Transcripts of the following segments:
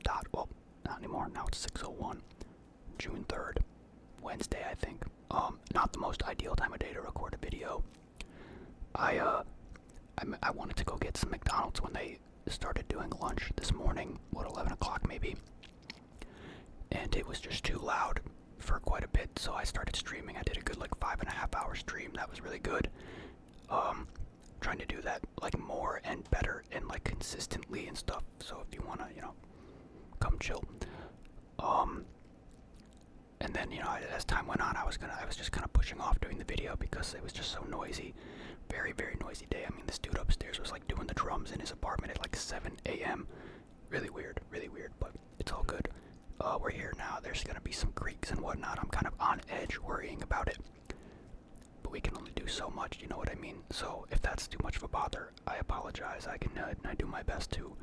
dot. Well, not anymore. Now it's 6:01, June 3rd, Wednesday, I think. Not the most ideal time of day to record a video. I wanted to go get some McDonald's when they started doing lunch this morning, 11 o'clock maybe, and it was just too loud for quite a bit, so I started streaming. I did a good 5.5 hour stream. That was really good. Trying to do that more and better and consistently and stuff. So if you wanna, come chill. And then, as time went on, I was just kind of pushing off doing the video because it was just so noisy. Very, very noisy day. I mean, this dude upstairs was doing the drums in his apartment at 7 a.m. Really weird, but it's all good. We're here now. There's gonna be some creaks and whatnot. I'm kind of on edge worrying about it. But we can only do so much, you know what I mean? So if that's too much of a bother, I apologize. I do my best to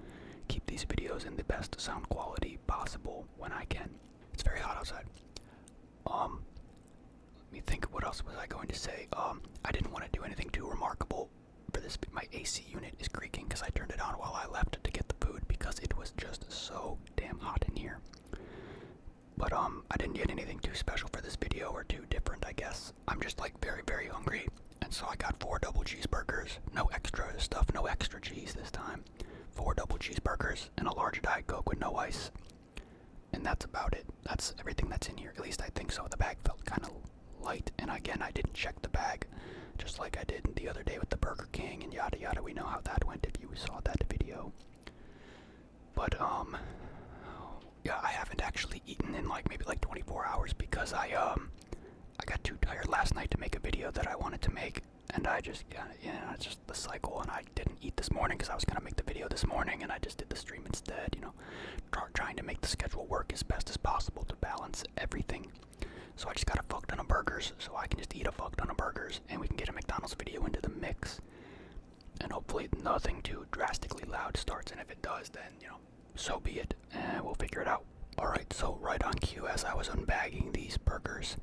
keep these videos in the best sound quality possible when I can. It's very hot outside. Let me think, what else was I going to say? I didn't want to do anything too remarkable for this. My AC unit is creaking because I turned it on while I left to get the food because it was just so damn hot in here. But I didn't get anything too special for this video or too different, I guess. I'm just very, very hungry. And so I got 4 double cheeseburgers. No extra stuff, no extra cheese this time. 4 double cheeseburgers and a large Diet Coke with no ice. And that's about it. That's everything that's in here. At least I think so. The bag felt kind of light. And again, I didn't check the bag. Just like I did the other day with the Burger King and yada yada. We know how that went if you saw that video. But, yeah, I haven't actually eaten in maybe 24 hours because I got too tired last night to make a video that I wanted to make. And I just, it's just the cycle, and I didn't eat this morning because I was going to make the video this morning, and I just did the stream instead, trying to make the schedule work as best as possible to balance everything. So I just got a fuck ton of burgers, so I can just eat a fuck ton of burgers, and we can get a McDonald's video into the mix. And hopefully nothing too drastically loud starts, and if it does, then, so be it, and we'll figure it out. Alright, so right on cue, as I was unbagging these burgers,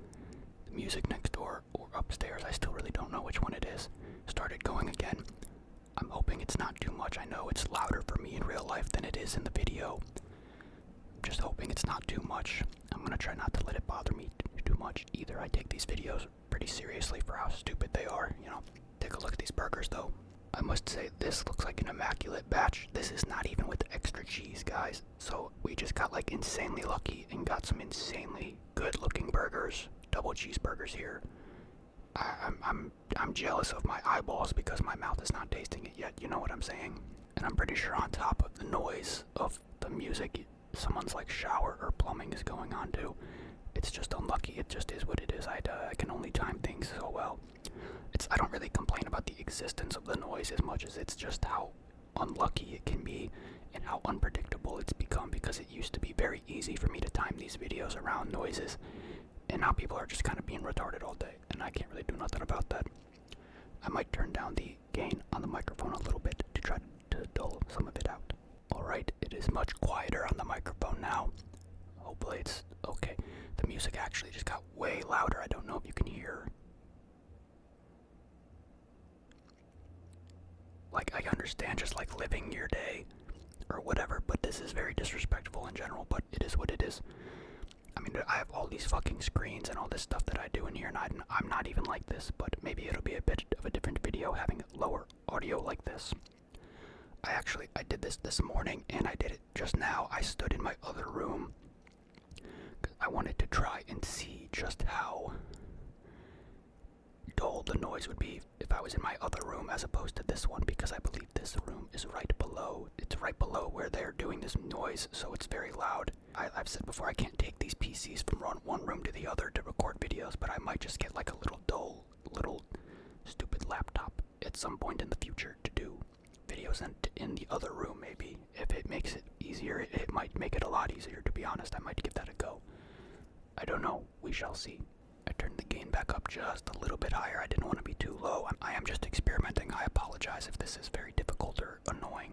the music next door or upstairs, I still really don't know which one it is, started going again. I'm hoping it's not too much. I know it's louder for me in real life than it is in the video. I'm just hoping it's not too much. I'm gonna try not to let it bother me too much either. I take these videos pretty seriously for how stupid they are, Take a look at these burgers though. I must say, this looks like an immaculate batch. This is not even with extra cheese, guys. So we just got insanely lucky and got some insanely good looking burgers. Double cheeseburgers here. I'm jealous of my eyeballs because my mouth is not tasting it yet, you know what I'm saying? And I'm pretty sure on top of the noise of the music, someone's shower or plumbing is going on too. It's just unlucky. It just is what it is. I can only time things so well. I don't really complain about the existence of the noise as much as it's just how unlucky it can be and how unpredictable it's become, because it used to be very easy for me to time these videos around noises, and now people are just kind of being retarded all day, and I can't really do nothing about that. I might turn down the gain on the microphone a little bit to try to dull some of it out. Alright, it is much quieter on the microphone now. Hopefully it's okay. The music actually just got way louder. I don't know if you can hear. I understand just living your day or whatever, but this is very disrespectful in general, but it is what it is. I mean, I have all these fucking screens and all this stuff that I do in here, and I'm not even like this, but maybe it'll be a bit of a different video having lower audio like this. I did this morning, and I did it just now. I stood in my other room because I wanted to try and see just how dull the noise would be if I was in my other room as opposed to this one, because I believe this room is right below. It's right below where they're doing this noise, so it's very loud. I've said before, I can't take these PCs from one room to the other to record videos, but I might just get a little dull, little stupid laptop at some point in the future to do videos in the other room. Maybe if it makes it easier, it might make it a lot easier, to be honest. I might give that a go. I don't know, we shall see. I turned the gain back up just a little bit higher. I didn't want to be too low. I am just experimenting. I apologize if this is very difficult or annoying.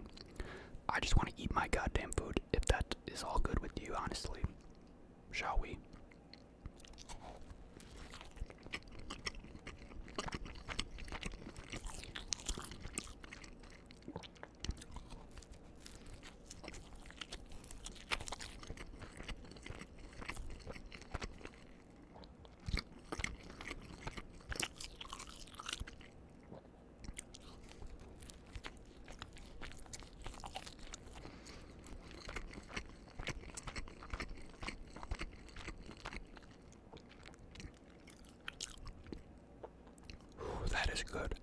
I just want to eat my goddamn food, if that is all good with you, honestly. Shall we? is good.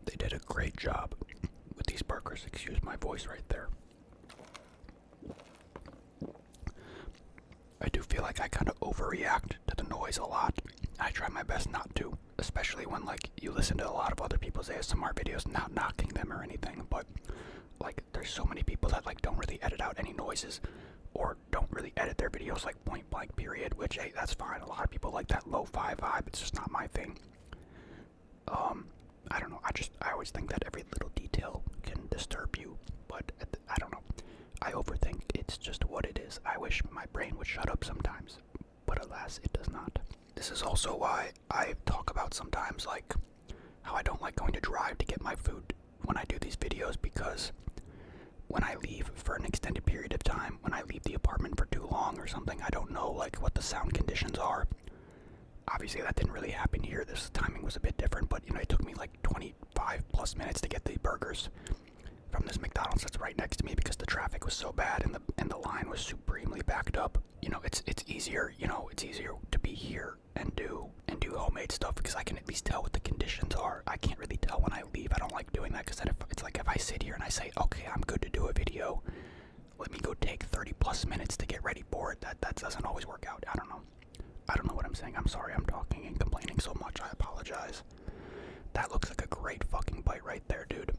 They did a great job with these burgers. Excuse my voice right there. I do feel like I kind of overreact to the noise a lot. I try my best not to, especially when like you listen to a lot of other people's ASMR videos, not knocking them or anything, but like there's so many people that like don't really edit out any noises or don't really edit their videos like point blank period, which hey, that's fine. A lot of people like that lo-fi vibe. It's just not my thing. I don't know. I always think that every little detail can disturb you, but I don't know. I overthink. It's just what it is. I wish my brain would shut up sometimes, but alas, it does not. This is also why I talk about sometimes like how I don't like going to drive to get my food when I do these videos, because when I leave for an extended period of time, when I leave the apartment for too long or something, I don't know like what the sound conditions are. Obviously that didn't really happen here. This timing was a bit different, but you know, it took me like 25 plus minutes to get the burgers from this McDonald's that's right next to me because the traffic was so bad and the line was supremely backed up. You know, it's easier, you know, it's easier to be here and do homemade stuff because I can at least tell what the conditions are. I can't really tell when I leave. I don't like doing that because then it's like if I sit here and I say, okay, I'm good to do a video, let me go take 30 plus minutes to get ready for it. That doesn't always work out. I don't know what I'm saying. I'm sorry I'm talking and complaining so much. I apologize. That looks like a great fucking bite right there, dude.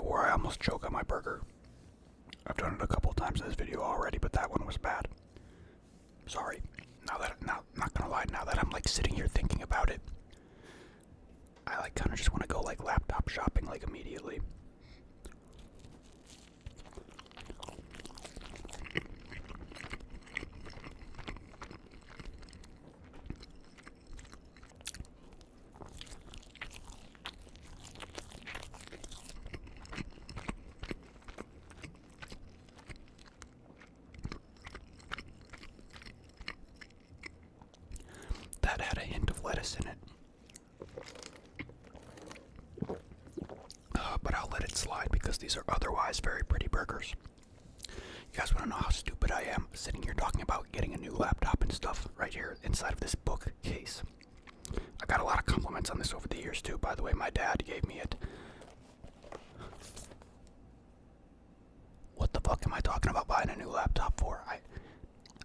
Where I almost choke on my burger. I've done it a couple times in this video already, but that one was bad. Sorry. Not gonna lie, now that I'm like sitting here thinking about it, I like kind of just want to go like laptop shopping like immediately. That had a hint of lettuce in it. But I'll let it slide because these are otherwise very pretty burgers. You guys want to know how stupid I am sitting here talking about getting a new laptop and stuff right here inside of this bookcase. I got a lot of compliments on this over the years too. By the way, my dad gave me it. What the fuck am I talking about buying a new laptop for?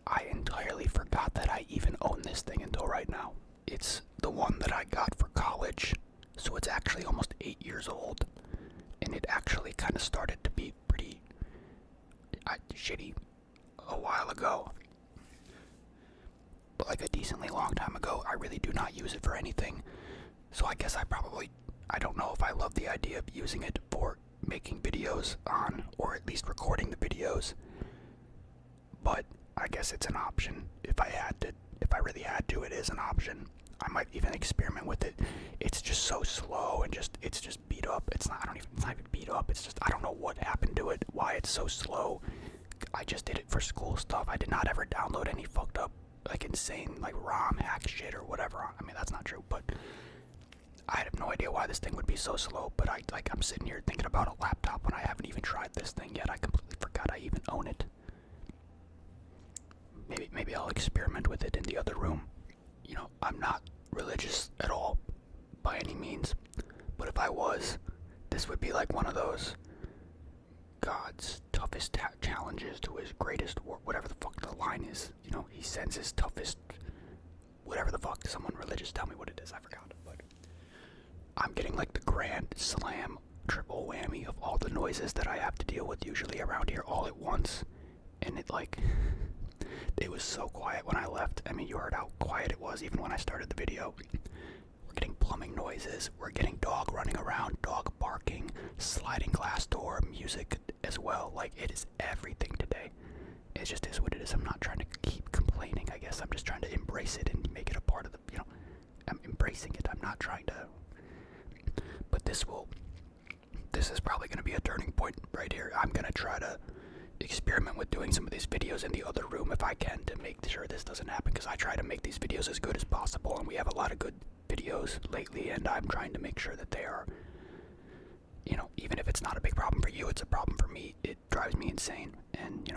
I entirely forgot that I even own this thing until right now. It's the one that I got for college, so it's actually almost 8 years old, and it actually kind of started to be pretty shitty a while ago. But like a decently long time ago, I really do not use it for anything, so I guess I don't know if I love the idea of using it for making videos on, or at least recording the videos, but I guess it's an option. If I really had to, it is an option. I might even experiment with it. It's just so slow and it's just beat up. It's not even beat up. It's just, I don't know what happened to it, why it's so slow. I just did it for school stuff. I did not ever download any fucked up, like insane, like ROM hack shit or whatever. I mean, that's not true, but I have no idea why this thing would be so slow, but I'm sitting here thinking about a laptop when I haven't even tried this thing yet. I completely forgot I even own it. Maybe I'll experiment with it in the other room. You know, I'm not religious at all by any means, but if I was, this would be like one of those God's toughest challenges to his greatest, whatever the fuck the line is. You know, he sends his toughest, whatever the fuck. Someone religious tell me what it is. I forgot. But I'm getting like the grand slam, triple whammy of all the noises that I have to deal with usually around here all at once, and it was so quiet when I left. I mean, you heard how quiet it was even when I started the video. We're getting plumbing noises, we're getting dog running around, dog barking, sliding glass door, music as well. Like, it is everything today. It just is what it is. I'm not trying to keep complaining, I guess. I'm just trying to embrace it and make it a part of the, I'm embracing it. I'm not trying to, but this is probably going to be a turning point right here. I'm going to try to experiment with doing some of these videos in the other room if I can, to make sure this doesn't happen, because I try to make these videos as good as possible, and we have a lot of good videos lately, and I'm trying to make sure that they are, even if it's not a big problem for you, it's a problem for me. It drives me insane, and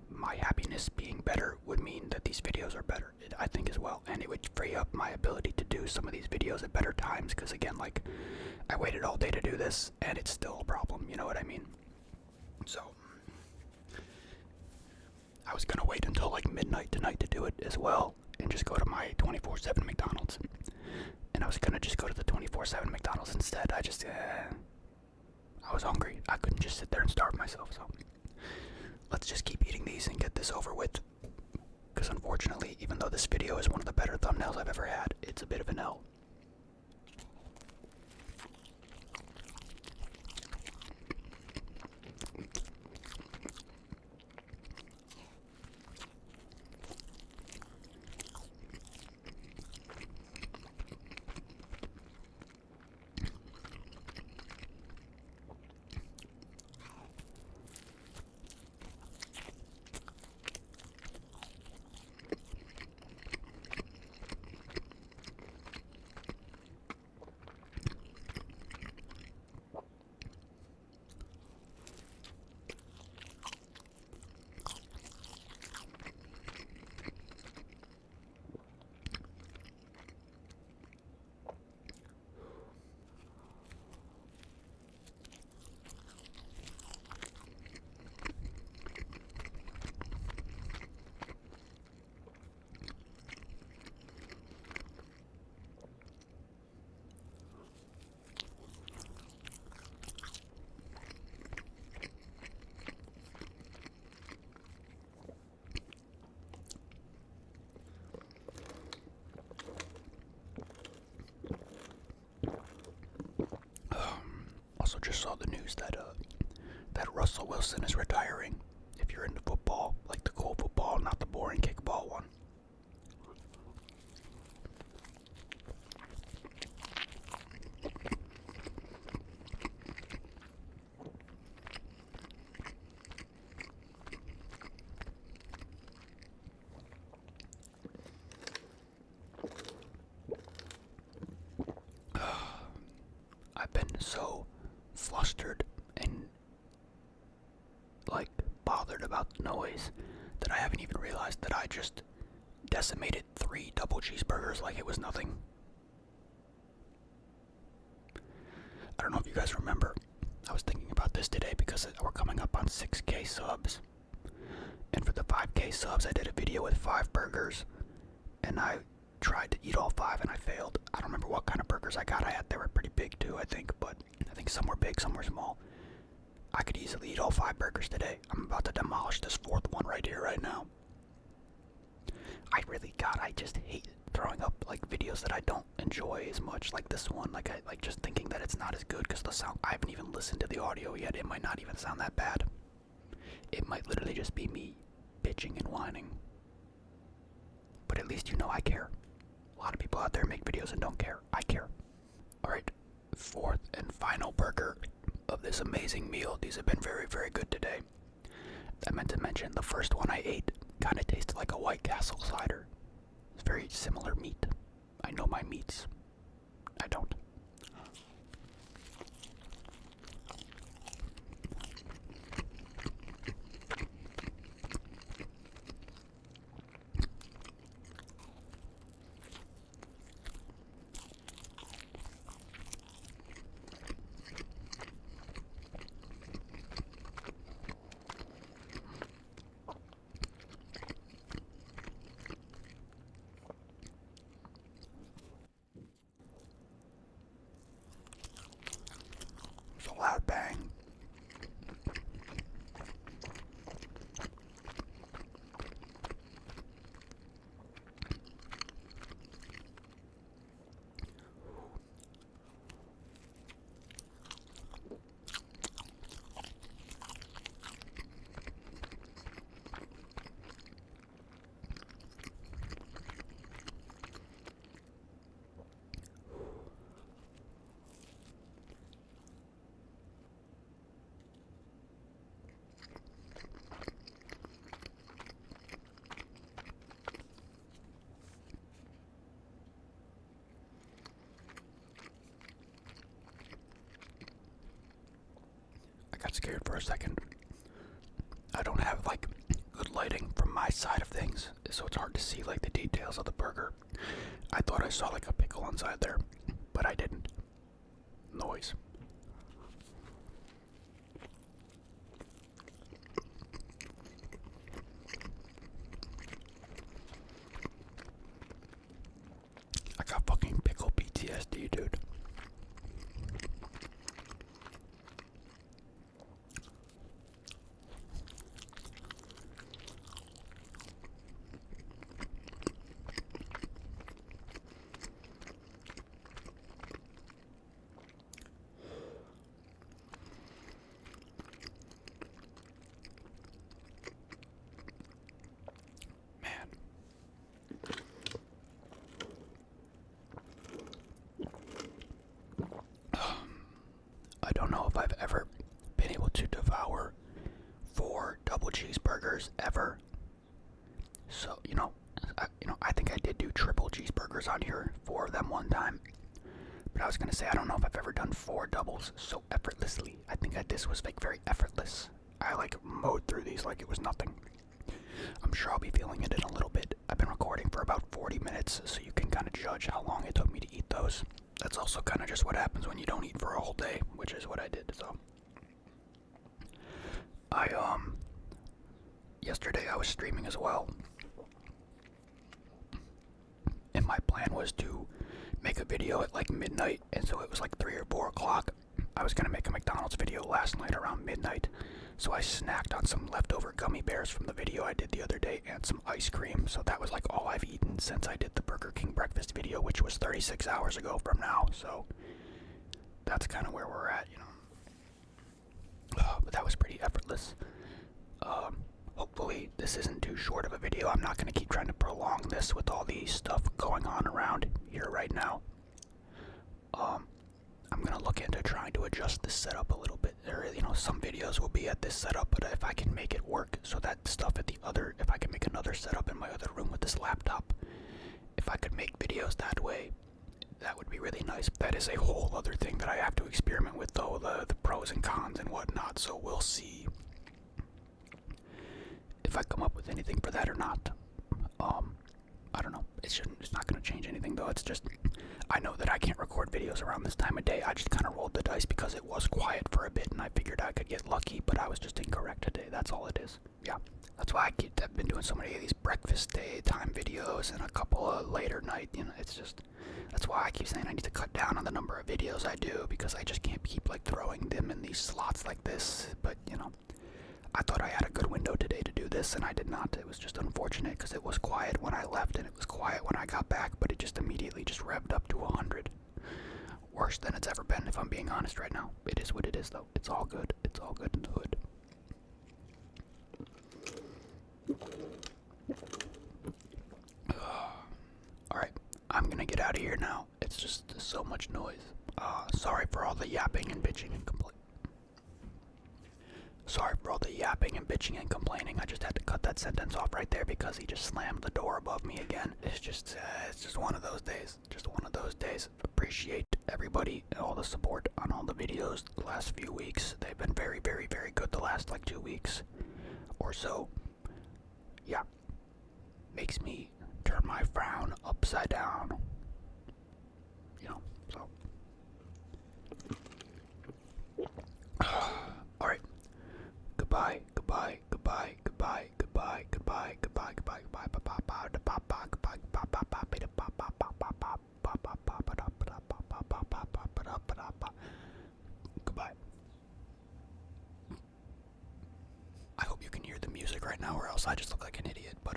my happiness being better would mean that these videos are better, I think, as well, and it would free up my ability to do some of these videos at better times, because again, like, I waited all day to do this, and it's still a problem, you know what I mean? So I was gonna wait until like midnight tonight to do it as well, and just go to my 24/7 McDonald's. And I was gonna just go to the 24/7 McDonald's instead. I was hungry. I couldn't just sit there and starve myself. So let's just keep eating these and get this over with. Because unfortunately, even though this video is one of the better thumbnails I've ever had, it's a bit of an L. Also just saw the news that Russell Wilson is retiring. If you're into football, like the cool football, not the boring kickball one. I've been so flustered and like bothered about the noise that I haven't even realized that I just decimated 3 double cheeseburgers like it was nothing. I don't know if you guys remember, I was thinking about this today because we're coming up on 6K subs, and for the 5K subs I did a video with 5 burgers, and I tried to eat all 5 and I failed. I don't remember what kind of burgers I got. They were pretty big too, I think, but I think some were big, some were small. I could easily eat all 5 burgers today. I'm about to demolish this 4th one right here, right now. I just hate throwing up like videos that I don't enjoy as much, like this one. Like I like just thinking that it's not as good because the sound, I haven't even listened to the audio yet. It might not even sound that bad. It might literally just be me bitching and whining. But at least I care. A lot of people out there make videos and don't care. I care. Alright, 4th and final burger of this amazing meal. These have been very, very good today. I meant to mention, the first one I ate kind of tasted like a White Castle cider. It's very similar meat. I know my meats. I don't. scared for a second. I don't have like good lighting from my side of things, so it's hard to see like the details of the burger. I thought I saw like a pickle inside there, but I didn't. Noise. I got fucking pickle PTSD, dude. Man. I don't know if I've ever been able to devour 4 double cheeseburgers ever. So, I think I did do triple cheeseburgers on here, 4 of them one time. But I was gonna say, I don't know if I've ever done 4 doubles so effortlessly. I think this was like very effortless. I like mowed through these like it was nothing. I'm sure I'll be feeling it in a little bit. I've been recording for about 40 minutes, so you can kind of judge how long it took me to eat those. That's also kind of just what happens when you don't eat for a whole day, which is what I did. So yesterday I was streaming as well, and my plan was to make a video at like midnight, and so it was like 3 or 4 o'clock. I was gonna make a McDonald's video last night around midnight, so I snacked on some leftover gummy bears from the video I did the other day and some ice cream. So that was like all I've eaten since I did the Burger King breakfast video, which was 36 hours ago from now. So that's kind of where we're at, but that was pretty effortless. Hopefully this isn't too short of a video. I'm not going to keep trying to prolong this with all the stuff going on around here right now. I'm going to look into trying to adjust this setup a little bit. Some videos will be at this setup, but if I can make it work so that stuff at the other, if I can make another setup in my other room with this laptop, if I could make videos that way, that would be really nice. That is a whole other thing that I have to experiment with, though, the pros and cons and whatnot, so we'll see if I come up with anything for that or not. I don't know. It's not going to change anything, though. It's just, I know that I can't record videos around this time of day. I just kind of rolled the dice because it was quiet for a bit, and I figured I could get lucky, but I was just incorrect today. That's all it is. Yeah. That's why I've been doing so many of these breakfast day time videos and a couple of later night, it's just, that's why I keep saying I need to cut down on the number of videos I do, because I just can't keep like throwing them in these slots like this. But I thought I had a good window today to do this, and I did not. It was just unfortunate because it was quiet when I left and it was quiet when I got back, but it just immediately just revved up to 100. Worse than it's ever been, if I'm being honest right now. It is what it is, though. It's all good. It's all good in the hood. Alright, I'm gonna get out of here now. It's just so much noise. Sorry for all the yapping and bitching and complaining. Sorry for all the yapping and bitching and complaining. I just had to cut that sentence off right there because he just slammed the door above me again. It's just one of those days. Just one of those days. Appreciate everybody and all the support on all the videos the last few weeks. They've been very, very, very good the last like 2 weeks or so. Yeah. Makes me turn my frown upside down. So. Alright. Goodbye, goodbye, goodbye, goodbye, goodbye, goodbye, goodbye, goodbye, goodbye. I hope you can hear the music right now, or else I just look like an idiot, but